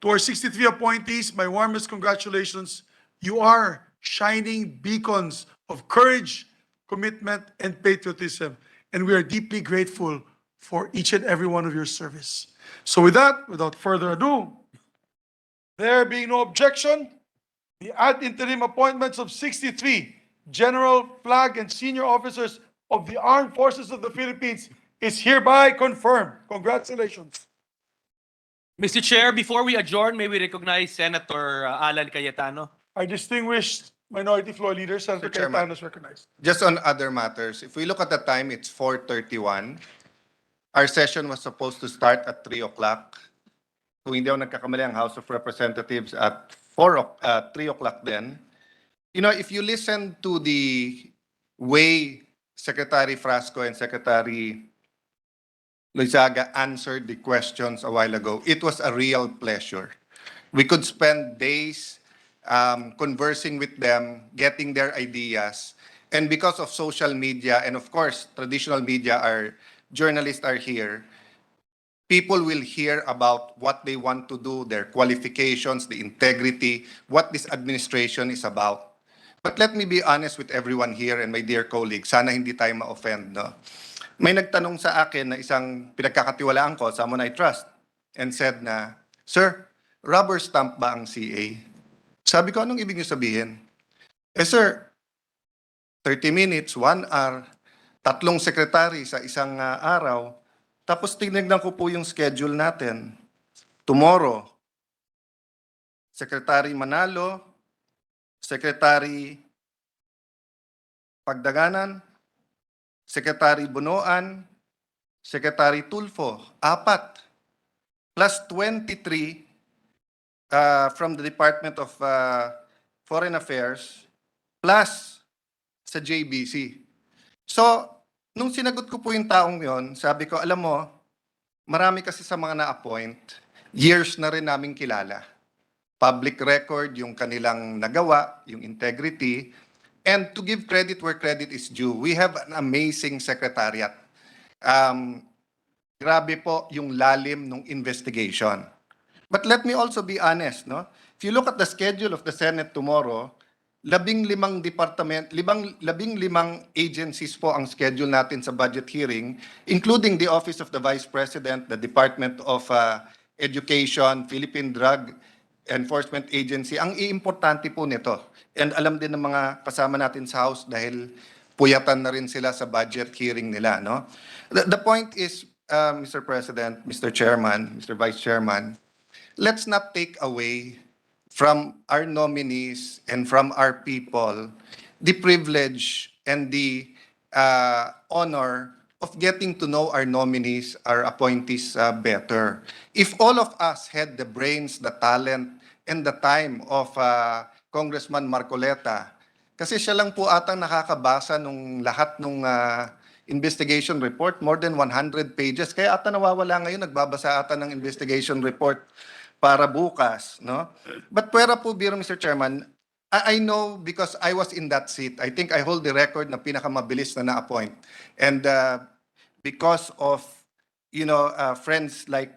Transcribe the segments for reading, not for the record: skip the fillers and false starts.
To our 63 appointees, my warmest congratulations. You are shining beacons of courage, commitment, and patriotism. And we are deeply grateful for each and every one of your service. So with that, without further ado, there being no objection, the ad interim appointments of 63 general, flag, and senior officers of the Armed Forces of the Philippines is hereby confirmed. Congratulations. Mr. Chair, before we adjourn, may we recognize Senator Alan Cayetano? Our distinguished Minority Floor Leader, Senator Mr. Chairman. Cayetano, is recognized. Just on other matters, if we look at the time, it's 4:31. Our session was supposed to start at 3 o'clock. Kung hindi ako nagkakamali, ang House of Representatives at 3 o'clock then. You know, if you listen to the way Secretary Frasco and Secretary Loizaga answered the questions a while ago, it was a real pleasure. We could spend days conversing with them, getting their ideas. And because of social media, and of course, traditional media, our journalists are here, people will hear about what they want to do, their qualifications, the integrity, what this administration is about. But let me be honest with everyone here and my dear colleagues, sana hindi tayo ma-offend, no? May nagtanong sa akin na isang pinagkakatiwalaan ko, someone I trust, and said na, "Sir, rubber stamp ba ang CA?" Sabi ko, anong ibig niyo sabihin? Sir, 30 minutes, 1 hour, 3 sekretary sa isang araw, tapos tinignan ko po yung schedule natin. Tomorrow, Secretary Manalo, Secretary Pagdaganan, Secretary Bunoan, Secretary Tulfo, 4, plus 23 from the Department of Foreign Affairs, plus sa JBC. So, nung sinagot ko po yung taong yon, sabi ko, alam mo, marami kasi sa mga na-appoint, years na rin naming kilala. Public record, yung kanilang nagawa, yung integrity, and to give credit where credit is due, we have an amazing secretariat. Grabe po yung lalim ng investigation. But let me also be honest, no? If you look at the schedule of the Senate tomorrow, 15 agencies po ang schedule natin sa budget hearing, including the Office of the Vice President, the Department of Education, Philippine Drug Enforcement Agency. Ang iimportante po nito, and alam din ng mga kasama natin sa House dahil puyatan na rin sila sa budget hearing nila, no? The point is, Mr. President, Mr. Chairman, Mr. Vice Chairman, let's not take away from our nominees and from our people the privilege and the honor of getting to know our nominees, our appointees better. If all of us had the brains, the talent, and the time of Congressman Marcoleta, kasi siya lang po atang nakakabasa nung lahat nung investigation report, more than 100 pages. Kaya ata nawawala ngayon, nagbabasa ata ng investigation report para bukas, no? But pwera po, biro, Mr. Chairman, I know because I was in that seat. I think I hold the record na pinakamabilis na na-appoint. And because of, friends like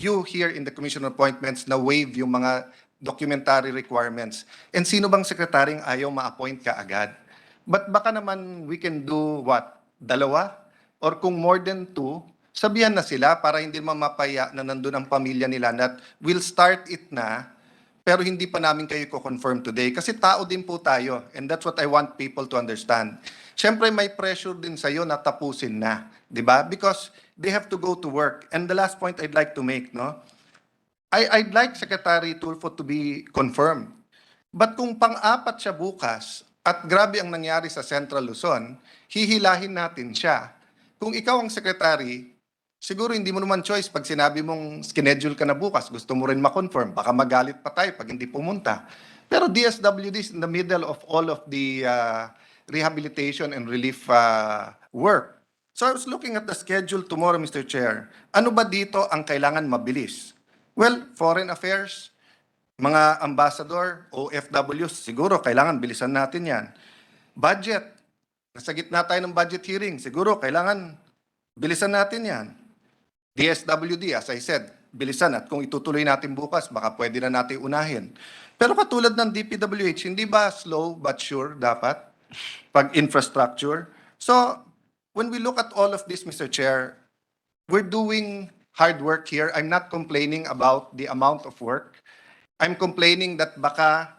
you here in the Commission on Appointments na waive yung mga documentary requirements. And sino bang sekretaryong ayaw ma-appoint ka agad? But baka naman we can do what? 2? Or kung more than 2, sabihan na sila para hindi mamapaya na nandun ang pamilya nila na we'll start it na, pero hindi pa namin kayo ko-confirm today. Kasi tao din po tayo, and that's what I want people to understand. Siyempre, may pressure din sa'yo na tapusin na, di ba? Because they have to go to work. And the last point I'd like to make, no? I'd like Secretary Tulfo to be confirmed. But kung pang-4 siya bukas, at grabe ang nangyari sa Central Luzon, hihilahin natin siya. Kung ikaw ang secretary, siguro hindi mo naman choice pag sinabi mong schedule ka na bukas, gusto mo rin ma-confirm, baka magalit pa tayo pag hindi pumunta. Pero DSWD is in the middle of all of the rehabilitation and relief work. So I was looking at the schedule tomorrow, Mr. Chair. Ano ba dito ang kailangan mabilis? Well, foreign affairs, mga ambassador, OFWs, siguro kailangan bilisan natin yan. Budget, nasa gitna tayo ng budget hearing, siguro kailangan bilisan natin yan. DSWD, as I said, bilisan at kung itutuloy natin bukas, baka pwede na natin unahin. Pero katulad ng DPWH, hindi ba slow but sure dapat pag infrastructure? So, when we look at all of this, Mr. Chair, we're doing hard work here. I'm not complaining about the amount of work. I'm complaining that baka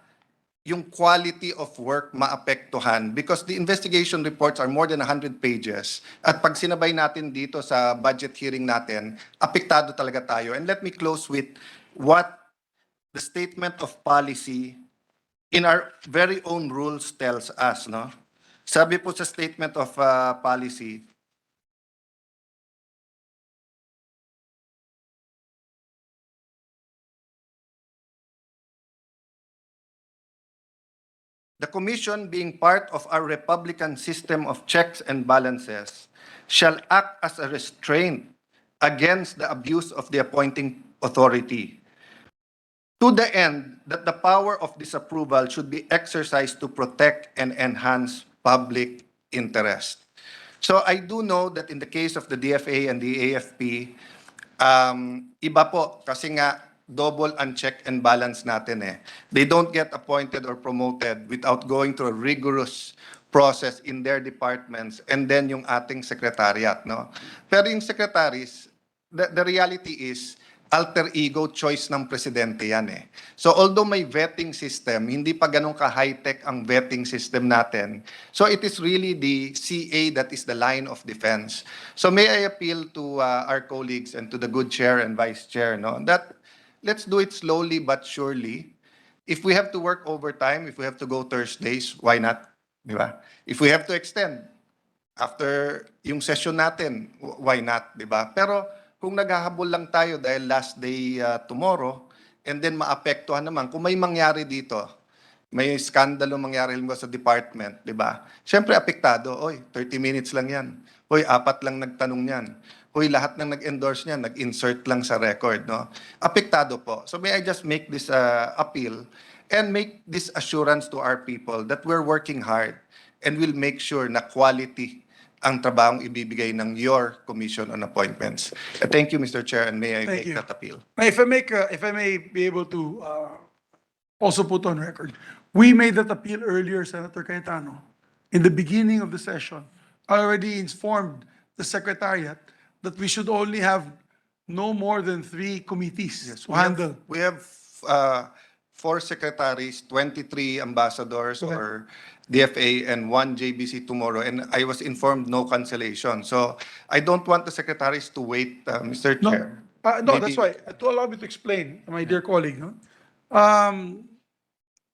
yung quality of work maapektuhan because the investigation reports are more than 100 pages. At pag sinabay natin dito sa budget hearing natin, apektado talaga tayo. And let me close with what the statement of policy in our very own rules tells us. No? Sabi po sa statement of policy, the Commission, being part of our Republican system of checks and balances, shall act as a restraint against the abuse of the appointing authority, to the end that the power of disapproval should be exercised to protect and enhance public interest. So I do know that in the case of the DFA and the AFP, iba po kasi nga double ang check and balance natin eh. They don't get appointed or promoted without going through a rigorous process in their departments and then yung ating secretariat, no? Pero yung secretaries, the reality is alter ego choice ng presidente yan eh. So although may vetting system, hindi pa ganun ka-high-tech ang vetting system natin. So it is really the CA that is the line of defense. So may I appeal to our colleagues and to the good chair and vice chair, no, that let's do it slowly but surely. If we have to work overtime, if we have to go Thursdays, why not? Di ba? If we have to extend after yung session natin, why not? Di ba? Pero kung naghahabol lang tayo dahil last day tomorrow, and then maapektuhan naman, kung may mangyari dito, may skandalo mangyari sa department, di ba? Siyempre, apektado. Oy, 30 minutes lang yan. Oy, 4 lang nagtanong yan. Oy, lahat ng nag-endorse niyan, nag-insert lang sa record, no? Apektado po. So may I just make this appeal and make this assurance to our people that we're working hard and we'll make sure na quality ang trabahong ibibigay ng your Commission on Appointments. Thank you, Mr. Chair, and may I Thank make you. that appeal. If I may be able to also put on record, we made that appeal earlier, Senator Cayetano. In the beginning of the session, I already informed the Secretariat that we should only have no more than 3 committees to handle. We have 4 secretaries, 23 ambassadors Okay. or DFA, and 1 JBC tomorrow. And I was informed no cancellation. So I don't want the secretaries to wait, Mr. No, Chair. no, Maybe- that's why. To allow me to explain, my dear colleague, no?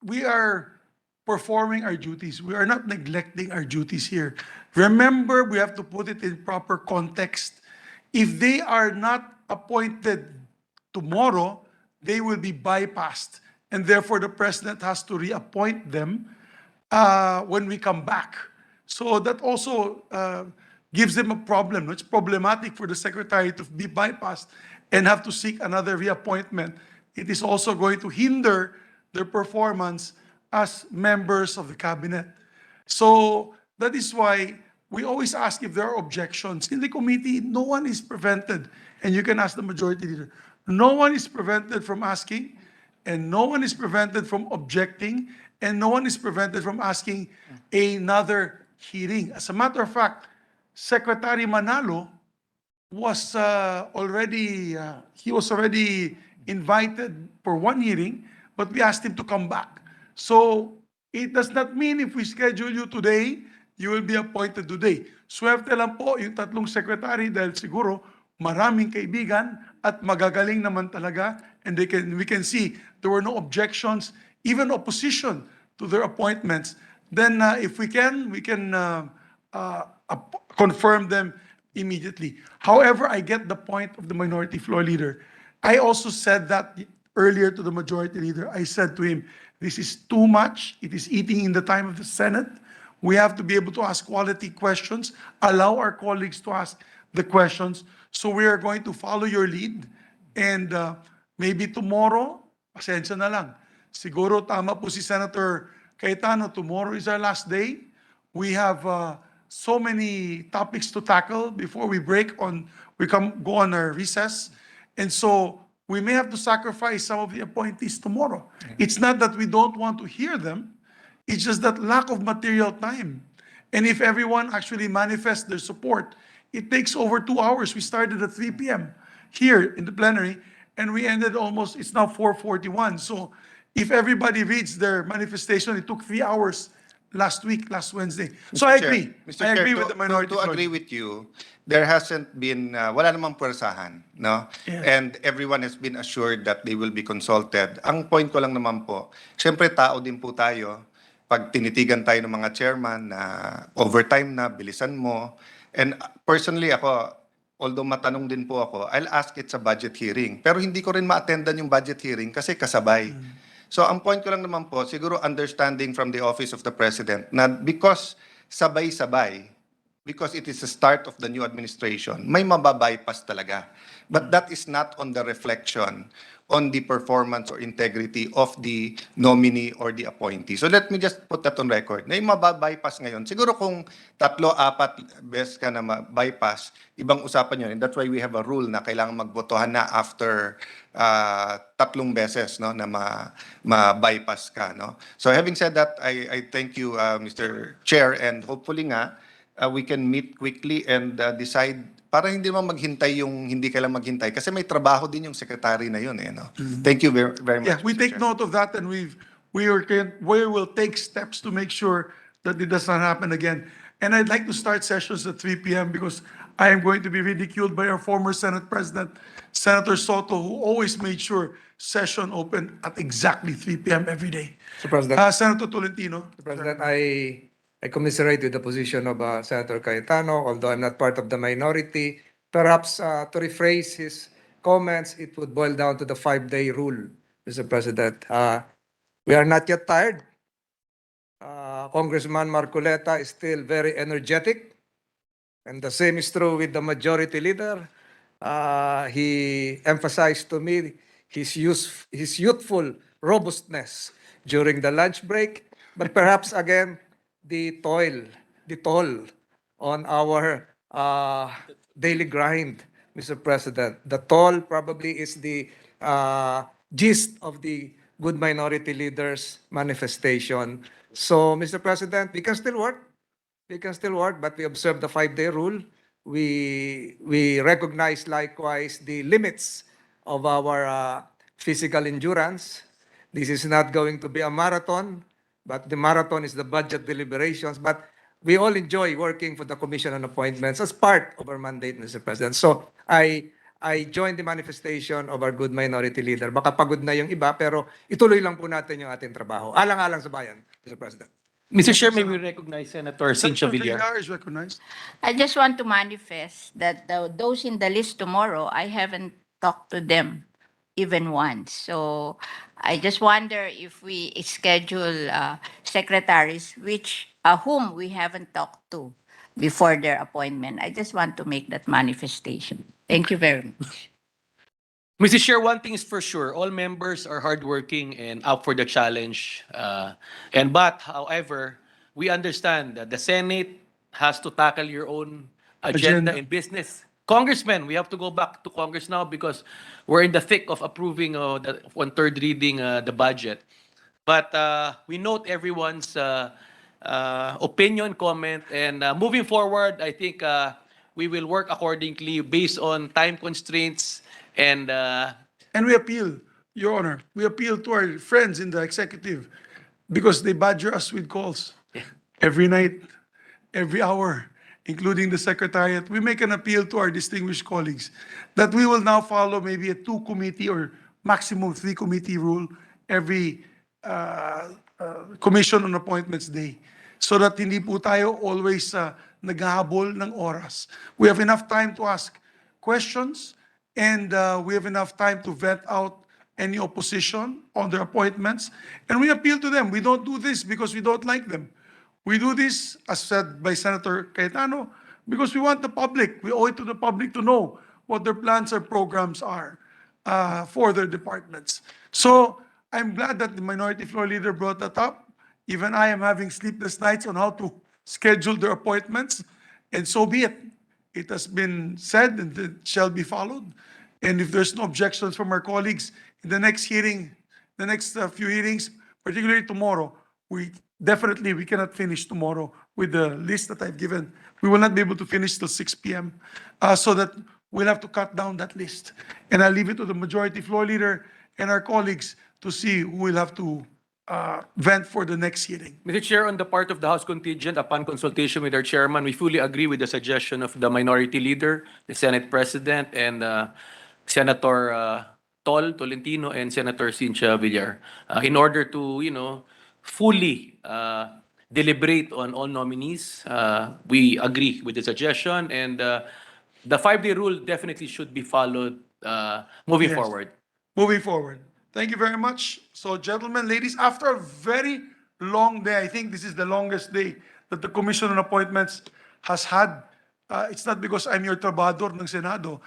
We are performing our duties. We are not neglecting our duties here. Remember, we have to put it in proper context. If they are not appointed tomorrow, they will be bypassed. And therefore, the president has to reappoint them when we come back. So that also gives them a problem. It's problematic for the secretary to be bypassed and have to seek another reappointment. It is also going to hinder their performance as members of the cabinet. So that is why we always ask if there are objections. In the committee, no one is prevented, and you can ask the majority leader, no one is prevented from asking, and no one is prevented from objecting, and no one is prevented from asking another hearing. As a matter of fact, Secretary Manalo was already invited for 1 hearing, but we asked him to come back. So it does not mean if we schedule you today, you will be appointed today. Swerte lang po yung 3 secretary dahil siguro maraming kaibigan at magagaling naman talaga, and we can see there were no objections, even opposition to their appointments. Then if we can confirm them immediately. However, I get the point of the minority floor leader. I also said that earlier to the majority leader. I said to him, this is too much. It is eating in the time of the Senate. We have to be able to ask quality questions, allow our colleagues to ask the questions. So we are going to follow your lead. And maybe tomorrow, pasensya na lang. Siguro tama po si Senator Cayetano, tomorrow is our last day. We have so many topics to tackle before we go on our recess. And so we may have to sacrifice some of the appointees tomorrow. It's not that we don't want to hear them, it's just that lack of material time. And if everyone actually manifests their support, it takes over 2 hours. We started at 3 p.m. here in the plenary, and we ended almost, it's now 4:41. So if everybody reads their manifestation, it took 3 hours last week, last Wednesday. So I Chair, agree. Mr. I Chair, agree to, with the minority. to floor. agree with you, there hasn't been, wala namang puwersahan, no? Yes. And everyone has been assured that they will be consulted. Ang point ko lang naman po, syempre tao din po tayo. Pag tinitigan tayo ng mga chairman na overtime na, bilisan mo. And personally ako, although matanong din po ako, I'll ask it sa budget hearing. Pero hindi ko rin ma-attendan yung budget hearing kasi kasabay. So ang point ko lang naman po, siguro understanding from the Office of the President na because sabay-sabay, because it is the start of the new administration, may mababypass talaga. But that is not on the reflection on the performance or integrity of the nominee or the appointee. So let me just put that on record. Na yung mababypass ngayon, siguro kung 3-4 beses ka na ma-bypass, ibang usapan yun. And that's why we have a rule na kailangan magbotohan na after 3 beses, no, na ma-bypass ka. No? So having said that, I thank you, Mr. Chair, and hopefully nga, we can meet quickly and decide para hindi naman maghintay yung hindi kailangan maghintay kasi may trabaho din yung secretary na yun eh, no? Thank you very, very much. Yeah, we Mr. take Chair. note of that, and we will take steps to make sure that it does not happen again. And I'd like to start sessions at 3 p.m. because I am going to be ridiculed by our former Senate President, Senator Soto, who always made sure session opened at exactly 3 p.m. every day. Mr. President, Senator Tolentino. Mr. President, I commiserate with the position of Senator Cayetano, although I'm not part of the minority. Perhaps to rephrase his comments, it would boil down to the 5-day rule, Mr. President. We are not yet tired. Congressman Marcoleta is still very energetic, and the same is true with the majority leader. He emphasized to me his youthful robustness during the lunch break, but perhaps again, the toll on our daily grind, Mr. President. The toll probably is the gist of the good minority leaders manifestation. So, Mr. President, we can still work. We can still work, but we observe the 5-day rule. We recognize likewise the limits of our physical endurance. This is not going to be a marathon, but the marathon is the budget deliberations. But we all enjoy working for the Commission on Appointments as part of our mandate, Mr. President. So I join the manifestation of our good minority leader. Baka pagod na yung iba, pero ituloy lang po natin yung ating trabaho. Alang-alang sa bayan, Mr. President. Mr. Chair, may we recognize Senator Cynthia Senator Villar? Villar is recognized. I just want to manifest that those in the list tomorrow, I haven't talked to them even once. So I just wonder if we schedule secretaries whom we haven't talked to before their appointment. I just want to make that manifestation. Thank you very much. Mr. Chair, one thing is for sure, all members are hardworking and up for the challenge. But, however, we understand that the Senate has to tackle your own agenda Agenda. in business. Congressmen, we have to go back to Congress now because we're in the thick of approving on third reading the budget. But we note everyone's opinion, comment, and moving forward, I think we will work accordingly based on time constraints and And we appeal, Your Honor, we appeal to our friends in the executive because they badger us with calls every night, every hour, including the Secretariat. We make an appeal to our distinguished colleagues that we will now follow maybe a 2-committee or maximum 3-committee rule every Commission on Appointments Day so that hindi po tayo always naghahabol ng oras. We have enough time to ask questions and we have enough time to vet out any opposition on their appointments. And we appeal to them. We don't do this because we don't like them. We do this, as said by Senator Cayetano, because we want the public. We owe it to the public to know what their plans or programs are for their departments. So I'm glad that the Minority Floor Leader brought that up. Even I am having sleepless nights on how to schedule their appointments, and so be it. It has been said and it shall be followed. And if there's no objections from our colleagues, in the next hearing, the next few hearings, particularly tomorrow, we cannot finish tomorrow with the list that I've given. We will not be able to finish till 6 p.m. So that we'll have to cut down that list. And I'll leave it to the majority floor leader and our colleagues to see who will have to vent for the next hearing. Mr. Chair, on the part of the House contingent, upon consultation with our chairman, we fully agree with the suggestion of the minority leader, the Senate President, and Senator Tolentino and Senator Cynthia Villar, in order to, fully deliberate on all nominees. We agree with the suggestion, and the 5-day rule definitely should be followed moving Yes. forward. Moving forward. Thank you very much. So, gentlemen, ladies, after a very long day, I think this is the longest day that the Commission on Appointments has had. It's not because I'm your trabador ng Senado.